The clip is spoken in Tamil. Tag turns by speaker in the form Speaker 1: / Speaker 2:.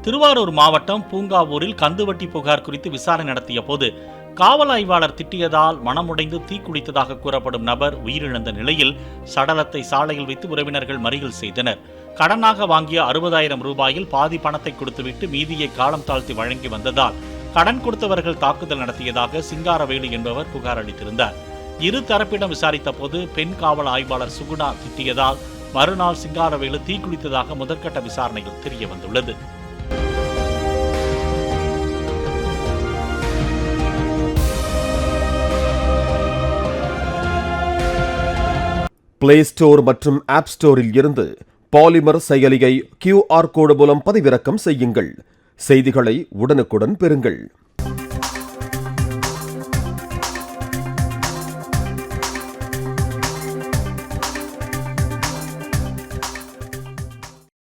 Speaker 1: திருவாரூர் மாவட்டம் பூங்காவூரில் கந்துவட்டி புகார் குறித்து விசாரணை நடத்திய போது காவல் ஆய்வாளர் திட்டியதால் மனமுடைந்து தீக்குளித்ததாக கூறப்படும் நபர் உயிரிழந்த நிலையில் சடலத்தை சாலையில் வைத்து உறவினர்கள் மறியல் செய்தனர். கடனாக வாங்கிய 60,000 ரூபாயில் பாதி பணத்தை கொடுத்துவிட்டு மீதியை காலம் தாழ்த்தி வழங்கி வந்ததால் கடன் கொடுத்தவர்கள் தாக்குதல் நடத்தியதாக சிங்காரவேலு என்பவர் புகார் அளித்திருந்தார். இரு தரப்பிடம் விசாரித்த போது பெண் காவல் ஆய்வாளர் சுகுணா திட்டியதால் மறுநாள் சிங்காரவேலு தீக்குளித்ததாக முதற்கட்ட விசாரணையில் தெரிய வந்துள்ளது.
Speaker 2: பிளே ஸ்டோர் மற்றும் ஆப் ஸ்டோரில் இருந்து பாலிமர் செயலியை QR கோடு மூலம் பதிவிறக்கம் செய்யுங்கள். செய்திகளை உடனுக்குடன் பெறுங்கள்.